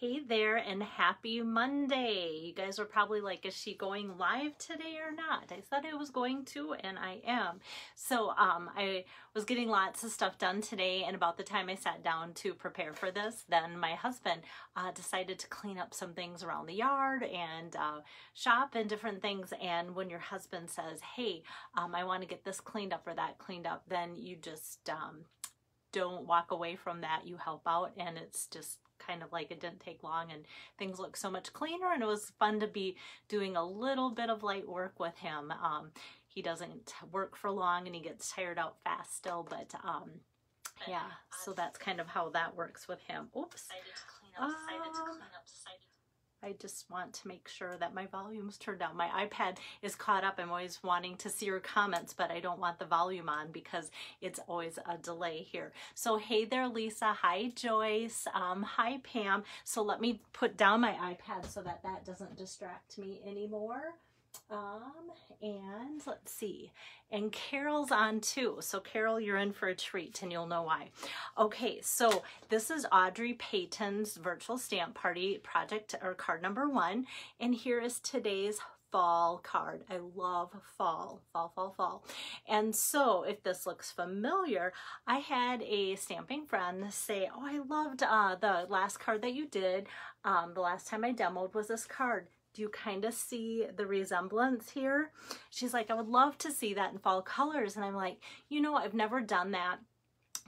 Hey there and happy Monday. You guys were probably like, is she going live today or not? I said I was going to, and I am. So I was getting lots of stuff done today, and about the time I sat down to prepare for this, then my husband decided to clean up some things around the yard and shop and different things. And when your husband says, hey, I want to get this cleaned up or that cleaned up, then you just don't walk away from that. You help out, and it's just kind of like it didn't take long and things look so much cleaner, and it was fun to be doing a little bit of light work with him. He doesn't work for long and he gets tired out fast still, but yeah, so that's kind of how that works with him. Oops. I just want to make sure that my volume's turned down. My iPad is caught up. I'm always wanting to see your comments, but I don't want the volume on because it's always a delay here. So hey there, Lisa. Hi, Joyce. Hi, Pam. So let me put down my iPad so that that doesn't distract me anymore. And let's see, and Carol's on too. So Carol, you're in for a treat and you'll know why. Okay, so this is Audrey Payton's virtual stamp party project, or card number 1. And here is today's fall card. I love fall. And so if this looks familiar, I had a stamping friend say, oh, I loved the last card that you did. The last time I demoed was this card. Do you kind of see the resemblance here? She's like, I would love to see that in fall colors. And I'm like, you know, I've never done that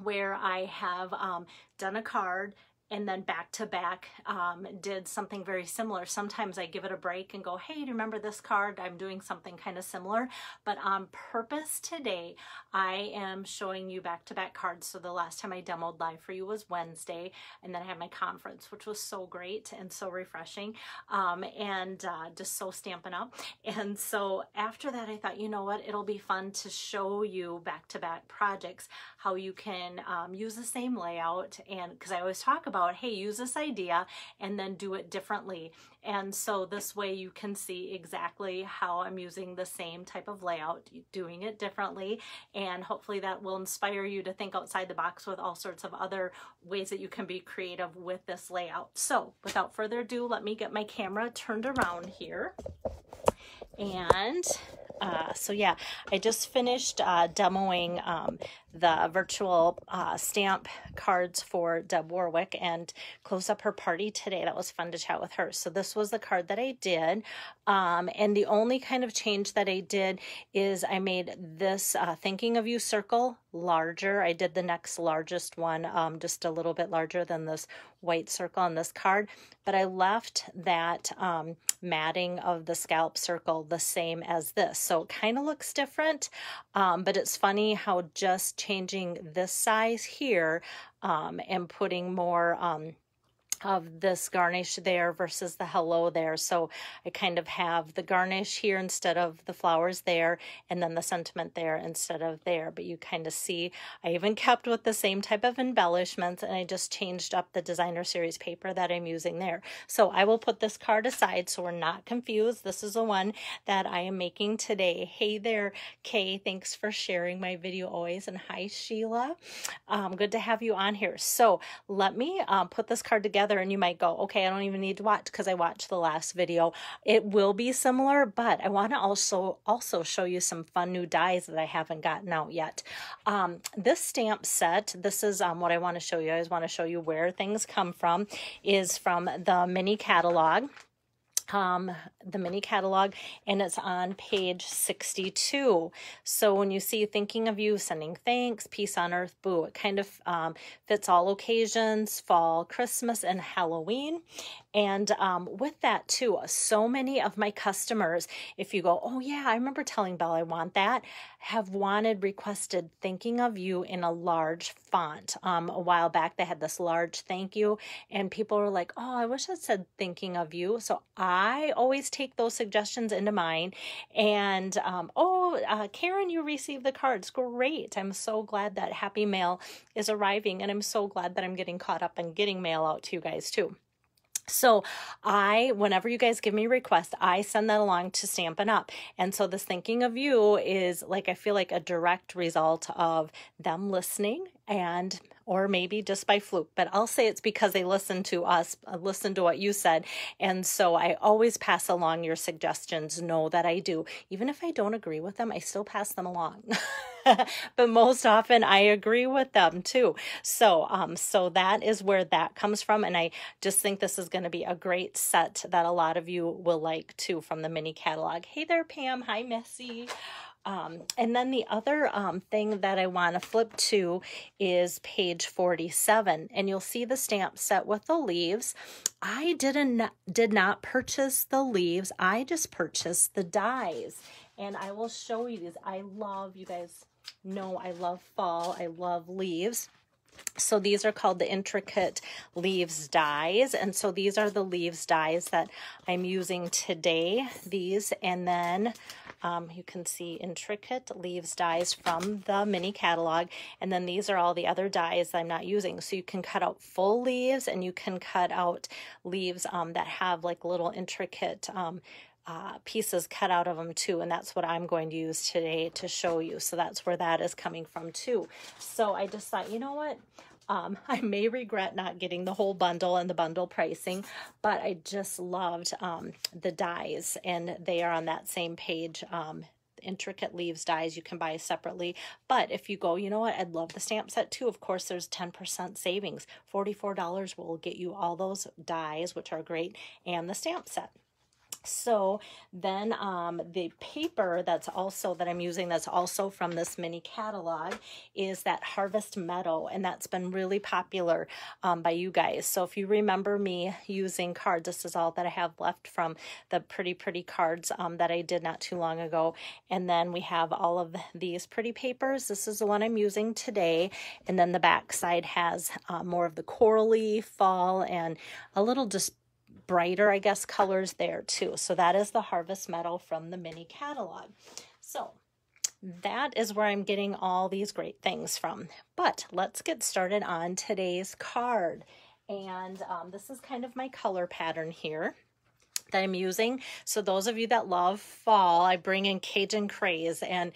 where I have done a card and then back to back did something very similar. Sometimes I give it a break and go, hey, do you remember this card? I'm doing something kind of similar. But on purpose today, I am showing you back to back cards. So the last time I demoed live for you was Wednesday, and then I had my conference, which was so great and so refreshing, and just so Stampin' Up. And so after that, I thought, you know what, it'll be fun to show you back to back projects, how you can use the same layout. And because I always talk about, hey, use this idea and then do it differently. And so this way you can see exactly how I'm using the same type of layout, doing it differently. And hopefully that will inspire you to think outside the box with all sorts of other ways that you can be creative with this layout. So without further ado, let me get my camera turned around here. And so yeah, I just finished demoing the virtual stamp cards for Deb Warwick and closed up her party today. That was fun to chat with her. So this was the card that I did. And the only kind of change that I did is I made this thinking of you circle larger. I did the next largest one just a little bit larger than this white circle on this card, but I left that matting of the scallop circle the same as this. So it kind of looks different, but it's funny how just changing this size here and putting more of this garnish there versus the hello there. So I kind of have the garnish here instead of the flowers there, and then the sentiment there instead of there. But you kind of see, I even kept with the same type of embellishments, and I just changed up the designer series paper that I'm using there. So I will put this card aside so we're not confused. This is the one that I am making today. Hey there, Kay. Thanks for sharing my video always. And hi, Sheila. Good to have you on here. So let me put this card together. And you might go, okay, I don't even need to watch because I watched the last video. It will be similar, but I want to also show you some fun new dies that I haven't gotten out yet. This stamp set, this is what I want to show you. I always want to show you where things come from, is from the mini catalog. And it's on page 62. So when you see thinking of you, sending thanks, peace on earth, boo, it kind of fits all occasions, fall, Christmas, and Halloween. And with that too, so many of my customers, if you go, oh yeah, I remember telling Belle I want that, have requested thinking of you in a large font. A while back they had this large thank you, and people were like, oh, I wish it said thinking of you. So I always take those suggestions into mind. And Karen, you received the cards. Great. I'm so glad that Happy Mail is arriving, and I'm so glad that I'm getting caught up and getting mail out to you guys too. So whenever you guys give me requests, I send that along to Stampin' Up. And so this thinking of you is like, I feel like a direct result of them listening and or maybe just by fluke, but I'll say it's because they listen to us, listen to what you said. And so I always pass along your suggestions. Know that I do. Even if I don't agree with them, I still pass them along. But most often I agree with them too. So, so that is where that comes from. And I just think this is going to be a great set that a lot of you will like too from the mini catalog. Hey there, Pam. Hi, Missy. And then the other thing that I want to flip to is page 47, and you'll see the stamp set with the leaves. I did not purchase the leaves. I just purchased the dies, and I will show you these. I love, you guys know I love fall. I love leaves. So these are called the Intricate Leaves dies. And so these are the leaves dies that I'm using today. These, and then you can see Intricate Leaves dies from the mini catalog. And then these are all the other dies I'm not using. So you can cut out full leaves, and you can cut out leaves that have like little intricate pieces cut out of them too, and that's what I'm going to use today to show you. So that's where that is coming from too. So I just thought, you know what, I may regret not getting the whole bundle and the bundle pricing, but I just loved the dies, and they are on that same page. Intricate Leaves dies you can buy separately, but if you go, you know what, I'd love the stamp set too, of course there's 10% savings. $44 will get you all those dies, which are great, and the stamp set. So then the paper that's also that I'm using that's also from this mini catalog is that Harvest Meadow, and that's been really popular by you guys. So if you remember me using cards, this is all that I have left from the pretty cards that I did not too long ago. And then we have all of these pretty papers. This is the one I'm using today, and then the back side has more of the corally fall and a little just brighter, I guess, colors there too. So that is the Harvest Meadow from the mini catalog. So that is where I'm getting all these great things from. But let's get started on today's card. And this is kind of my color pattern here that I'm using. So those of you that love fall, I bring in Cajun Craze, and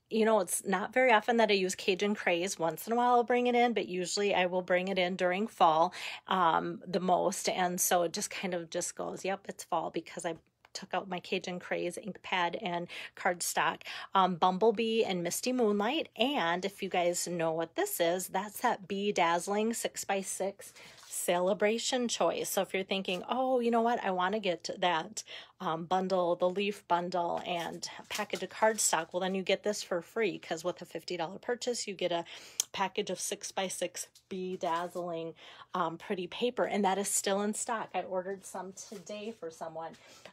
you know, it's not very often that I use Cajun Craze. Once in a while I'll bring it in, but usually I will bring it in during fall the most. And so it just kind of just goes, yep, it's fall, because I took out my Cajun Craze ink pad and cardstock. Bumblebee and Misty Moonlight. And if you guys know what this is, that's that Bee Dazzling 6x6 celebration choice. So if you're thinking, oh, you know what, I want to get that bundle, the leaf bundle and package of cardstock, well then you get this for free, because with a $50 purchase you get a package of 6x6 Bee Dazzling pretty paper, and that is still in stock. I ordered some today for someone,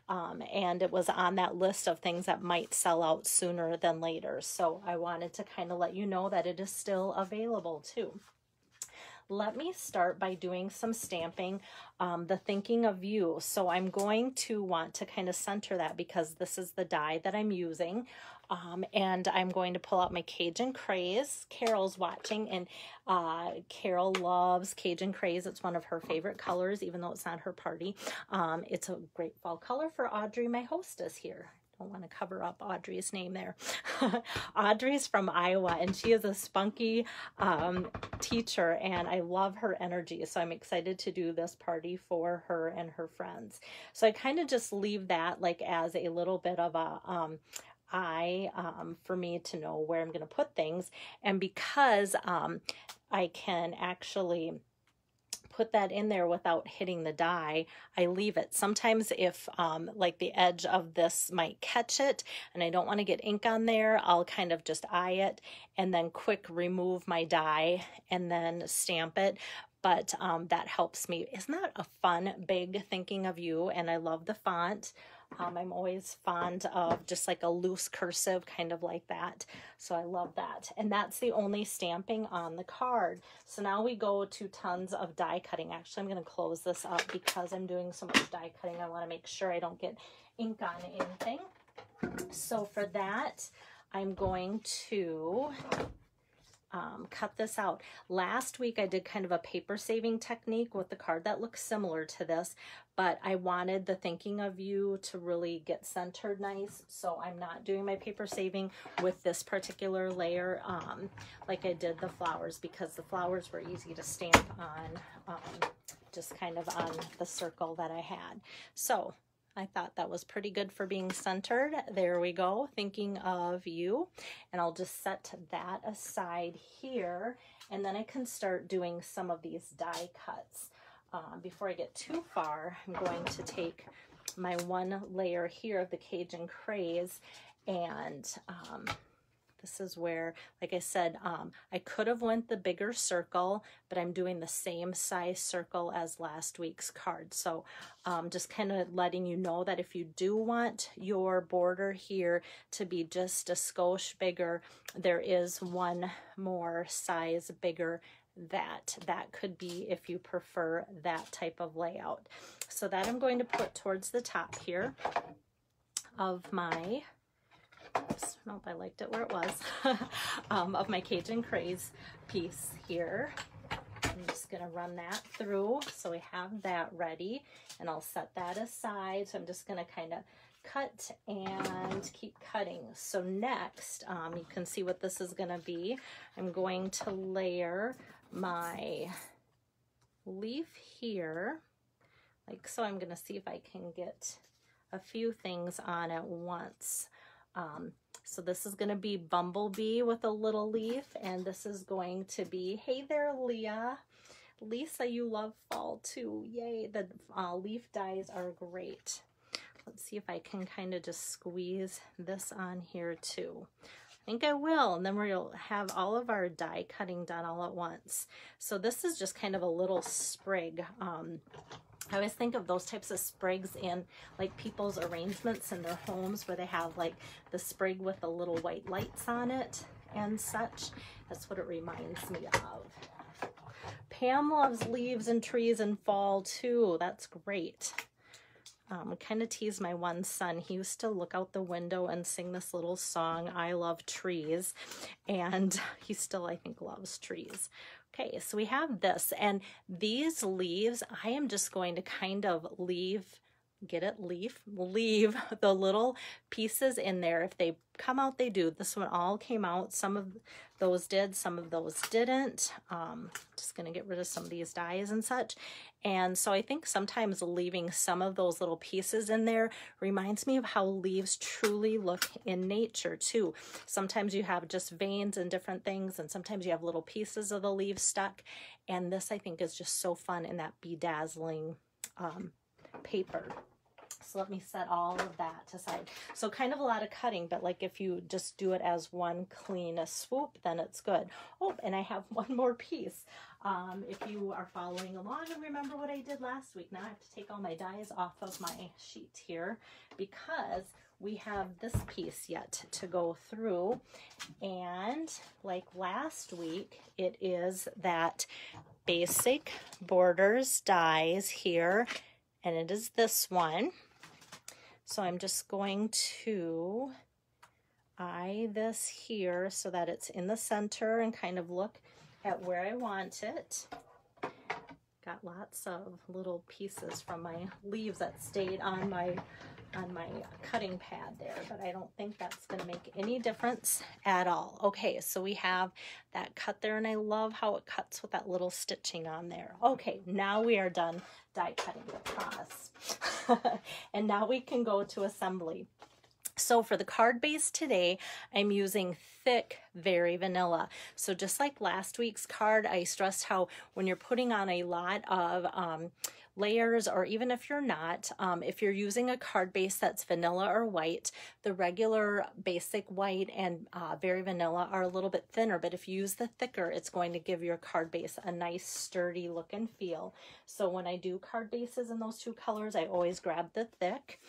and it was on that list of things that might sell out sooner than later. So I wanted to kind of let you know that it is still available too. Let me start by doing some stamping, the Thinking of You. So I'm going to want to kind of center that, because this is the die that I'm using. And I'm going to pull out my Cajun Craze. Carol's watching, and Carol loves Cajun Craze. It's one of her favorite colors, even though it's not her party. It's a great fall color for Audrey, my hostess here. Don't want to cover up Audrey's name there. Audrey's from Iowa, and she is a spunky teacher, and I love her energy. So I'm excited to do this party for her and her friends. So I kind of just leave that like as a little bit of a for me to know where I'm going to put things. And because I can actually put that in there without hitting the die, I leave it. Sometimes if like the edge of this might catch it and I don't want to get ink on there, I'll kind of just eye it and then quick remove my die and then stamp it. But that helps me. Isn't that a fun, big Thinking of You? And I love the font. I'm always fond of just like a loose cursive, kind of like that. So I love that. And that's the only stamping on the card. So now we go to tons of die cutting. Actually, I'm going to close this up because I'm doing so much die cutting. I want to make sure I don't get ink on anything. So for that, I'm going to cut this out. Last week I did kind of a paper saving technique with the card that looks similar to this, but I wanted the thinking of you to really get centered nice, so I'm not doing my paper saving with this particular layer like I did the flowers, because the flowers were easy to stamp on, just kind of on the circle that I had. So I thought that was pretty good for being centered. There we go, thinking of you. And I'll just set that aside here, and then I can start doing some of these die cuts. Before I get too far, I'm going to take my one layer here of the Cajun Craze, and this is where, like I said, I could have went the bigger circle, but I'm doing the same size circle as last week's card. So just kind of letting you know that if you do want your border here to be just a skosh bigger, there is one more size bigger that could be if you prefer that type of layout. So that I'm going to put towards the top here of my, oops, nope, I liked it where it was, of my Cajun Craze piece here. I'm just going to run that through so we have that ready, and I'll set that aside. So I'm just going to kind of cut and keep cutting. So next, you can see what this is going to be. I'm going to layer my leaf here, like so. I'm going to see if I can get a few things on at once. So this is going to be Bumblebee with a little leaf, and this is going to be, hey there, Leah. Lisa, you love fall too. Yay, the leaf dies are great. Let's see if I can kind of just squeeze this on here too. I think I will, and then we'll have all of our die cutting done all at once. So this is just kind of a little sprig. I always think of those types of sprigs in like people's arrangements in their homes where they have like the sprig with the little white lights on it and such. That's what it reminds me of. Pam loves leaves and trees and fall too. That's great. I kind of tease my one son. He used to look out the window and sing this little song, I love trees, and he still, I think, loves trees. Okay, so we have this, and these leaves, I am just going to kind of leave, get it, leave the little pieces in there. If they come out, they do. This one all came out. Some of those did, some of those didn't. Just going to get rid of some of these dies and such. And so I think sometimes leaving some of those little pieces in there reminds me of how leaves truly look in nature too. Sometimes you have just veins and different things, and sometimes you have little pieces of the leaves stuck. And this, I think, is just so fun in that bedazzling paper. So let me set all of that aside. So kind of a lot of cutting, but like if you just do it as one clean swoop, then it's good. Oh, and I have one more piece. If you are following along and remember what I did last week, now I have to take all my dies off of my sheet here because we have this piece yet to go through. And like last week, it is that basic borders dies here, and it is this one. So I'm just going to eye this here so that it's in the center and kind of look at where I want it. Got lots of little pieces from my leaves that stayed on my cutting pad there, but I don't think that's going to make any difference at all. Okay, so we have that cut there, and I love how it cuts with that little stitching on there. Okay, now we are done die cutting, I promise. And now we can go to assembly. So for the card base today, I'm using thick Very Vanilla. So just like last week's card, I stressed how when you're putting on a lot of layers, or even if you're not, if you're using a card base that's vanilla or white, the regular basic white and Very Vanilla are a little bit thinner, but if you use the thicker, it's going to give your card base a nice sturdy look and feel. So when I do card bases in those two colors, I always grab the thick.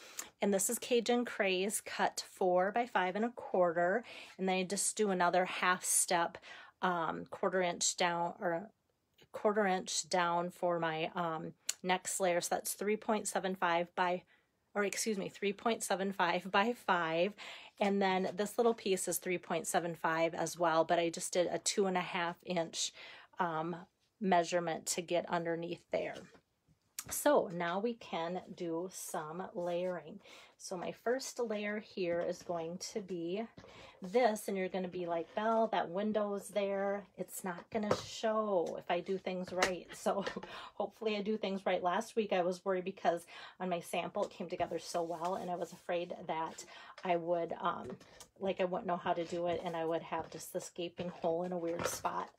And this is Cajun Craze cut 4 by 5 1/4, and then I just do another half step, 1/4 inch down, or 1/4 inch down for my next layer. So that's 3.75 by or excuse me, 3.75 by 5. And then this little piece is 3.75 as well, but I just did a 2.5 inch measurement to get underneath there. So now we can do some layering. So my first layer here is going to be this, and you're going to be like, Belle, that window's there. It's not going to show if I do things right. So hopefully I do things right. Last week I was worried because on my sample it came together so well, and I was afraid that I would, like I wouldn't know how to do it, and I would have just this gaping hole in a weird spot.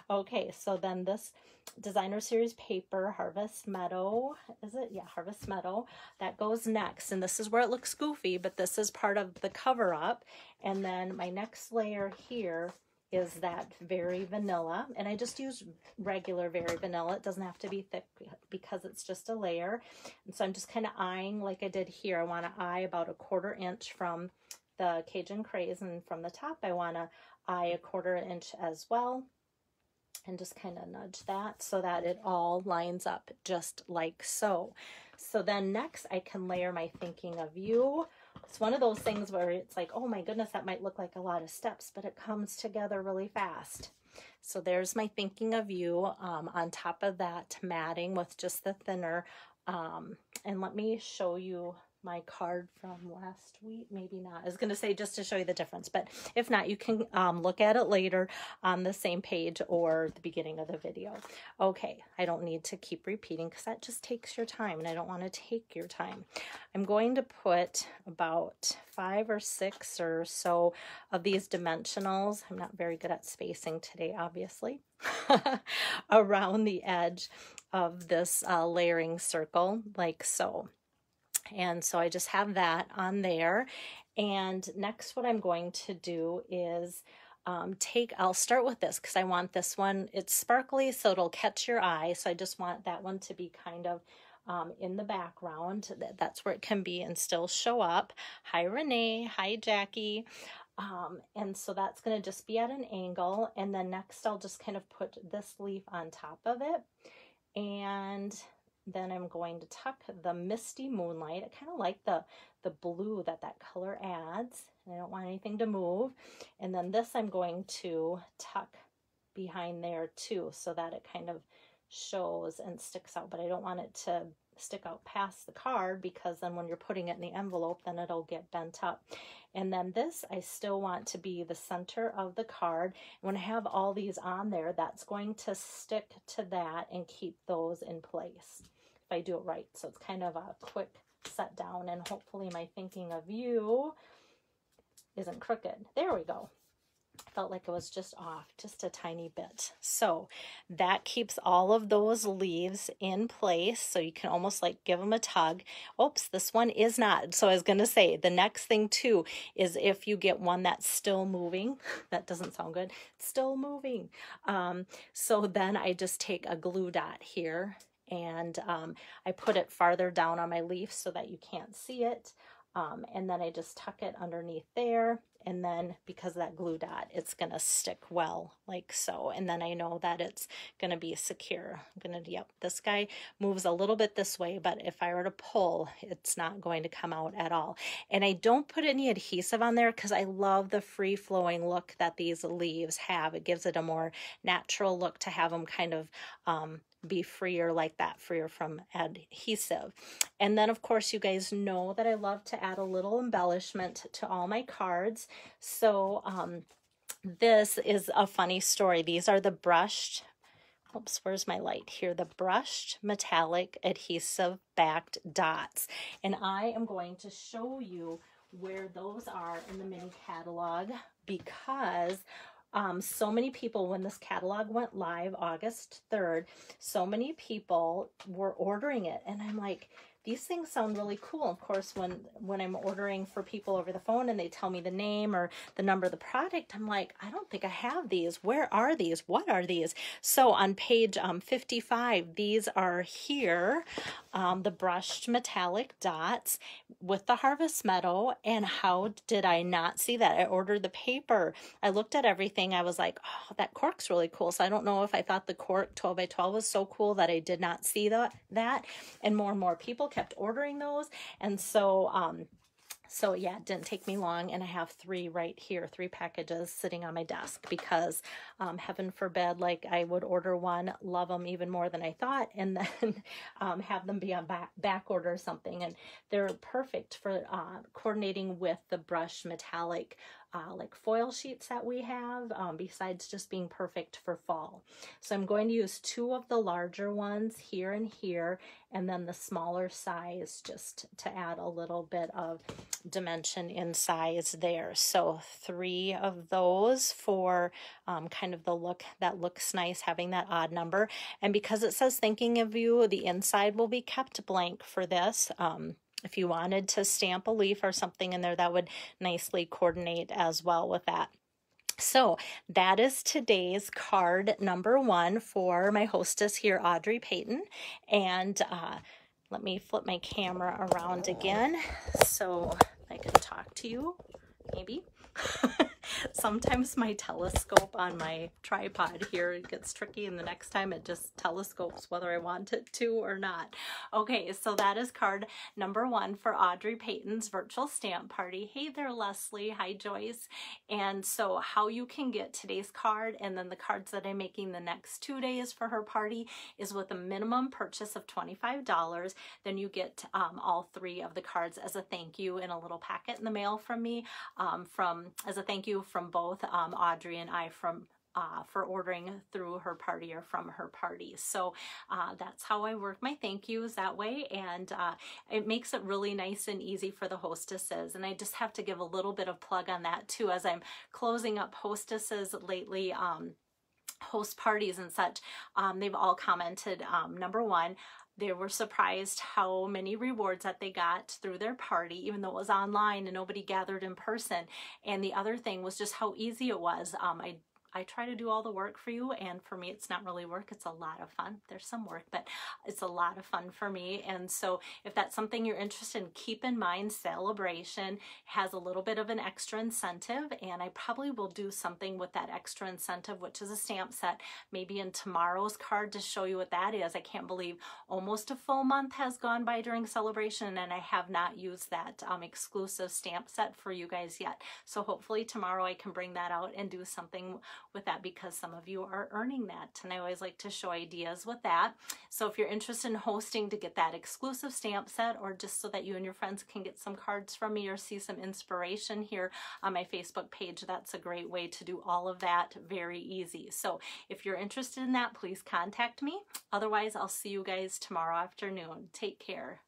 Okay, so then this Designer Series paper, Harvest Meadow, is it? Yeah, Harvest Meadow. That goes next, and this is where it looks goofy, but this is part of the cover up. And then my next layer here is that Very Vanilla, and I just use regular Very Vanilla. It doesn't have to be thick because it's just a layer. And so I'm just kind of eyeing like I did here. I want to eye about 1/4 inch from the Cajun Craze, and from the top I want to eye 1/4 inch as well, and just kind of nudge that so that it all lines up just like so. So then next I can layer my Thinking of You. It's one of those things where it's like, oh my goodness, that might look like a lot of steps, but it comes together really fast. So there's my Thinking of You on top of that matting with just the thinner. And let me show you my card from last week. Maybe not. I was going to say just to show you the difference, but if not, you can look at it later on the same page or the beginning of the video. Okay, I don't need to keep repeating because that just takes your time, and I don't want to take your time. I'm going to put about 5 or 6 or so of these dimensionals. I'm not very good at spacing today, obviously, around the edge of this layering circle like so. And so I just have that on there. And next what I'm going to do is I'll start with this because I want this one, it's sparkly, so it'll catch your eye. So I just want that one to be kind of in the background. That's where it can be and still show up. Hi, Renee. Hi, Jackie. And so that's going to just be at an angle. And then next I'll just kind of put this leaf on top of it. And then I'm going to tuck the Misty Moonlight. I kind of like the blue that color adds. I don't want anything to move. And then this I'm going to tuck behind there too, so that it kind of shows and sticks out, but I don't want it to stick out past the card, because then when you're putting it in the envelope, then it'll get bent up. And then this I still want to be the center of the card. When I have all these on there, that's going to stick to that and keep those in place if I do it right. So it's kind of a quick set down, and hopefully my Thinking of You isn't crooked. There we go. Felt like it was just off just a tiny bit. So that keeps all of those leaves in place, so you can almost like give them a tug. Oops, this one is not. So I was going to say the next thing too is if you get one that's still moving, that doesn't sound good, it's still moving. So then I just take a glue dot here and I put it farther down on my leaf so that you can't see it. And then I just tuck it underneath there, and then because of that glue dot, it's going to stick well like so. And then I know that it's going to be secure. I'm going to, yep, this guy moves a little bit this way, but if I were to pull, it's not going to come out at all. And I don't put any adhesive on there because I love the free-flowing look that these leaves have. It gives it a more natural look to have them kind of be freer like that, freer from adhesive. And then of course you guys know that I love to add a little embellishment to all my cards. So this is a funny story. These are the brushed, oops, where's my light here? The brushed metallic adhesive backed dots. And I am going to show you where those are in the mini catalog, because so many people, when this catalog went live August 3rd, so many people were ordering it. And I'm like, these things sound really cool. Of course, when I'm ordering for people over the phone and they tell me the name or the number of the product, I'm like, I don't think I have these. Where are these? What are these? So on page 55, these are here, the brushed metallic dots with the Harvest Meadow. And how did I not see that? I ordered the paper. I looked at everything. I was like, oh, that cork's really cool. So I don't know if I thought the cork 12 by 12 was so cool that I did not see that. And more people kept ordering those. And so, so yeah, it didn't take me long, and I have 3 right here, 3 packages sitting on my desk because heaven forbid, like I would order one, love them even more than I thought, and then have them be on back order or something. And they're perfect for coordinating with the brush metallic like foil sheets that we have, besides just being perfect for fall. So I'm going to use 2 of the larger ones here and here, and then the smaller size just to add a little bit of dimension in size there. So 3 of those for kind of the look that looks nice, having that odd number. And because it says thinking of you, the inside will be kept blank for this. If you wanted to stamp a leaf or something in there, that would nicely coordinate as well with that. So that is today's card number 1 for my hostess here, Audrey Payton. And let me flip my camera around again so I can talk to you, maybe. Sometimes my telescope on my tripod here, it gets tricky, and the next time it just telescopes whether I want it to or not. Okay, so that is card number 1 for Audrey Payton's virtual stamp party. Hey there, Leslie. Hi, Joyce. And so how you can get today's card and then the cards that I'm making the next 2 days for her party is with a minimum purchase of $25. Then you get all 3 of the cards as a thank you in a little packet in the mail from me, as a thank you from both Audrey and I for ordering through her party or from her party. So that's how I work my thank yous that way, and it makes it really nice and easy for the hostesses. And I just have to give a little bit of plug on that too, as I'm closing up hostesses lately, host parties and such. They've all commented, number 1, they were surprised how many rewards that they got through their party, even though it was online and nobody gathered in person. And the other thing was just how easy it was. I try to do all the work for you, and for me it's not really work, it's a lot of fun. There's some work, but it's a lot of fun for me. And so if that's something you're interested in, keep in mind Celebration has a little bit of an extra incentive, and I probably will do something with that extra incentive, which is a stamp set, maybe in tomorrow's card to show you what that is. I can't believe almost a full month has gone by during Celebration, and I have not used that exclusive stamp set for you guys yet. So hopefully tomorrow I can bring that out and do something with that, because some of you are earning that, and I always like to show ideas with that. So if you're interested in hosting to get that exclusive stamp set, or just so that you and your friends can get some cards from me or see some inspiration here on my Facebook page, that's a great way to do all of that very easy. So if you're interested in that, please contact me. Otherwise, I'll see you guys tomorrow afternoon. Take care.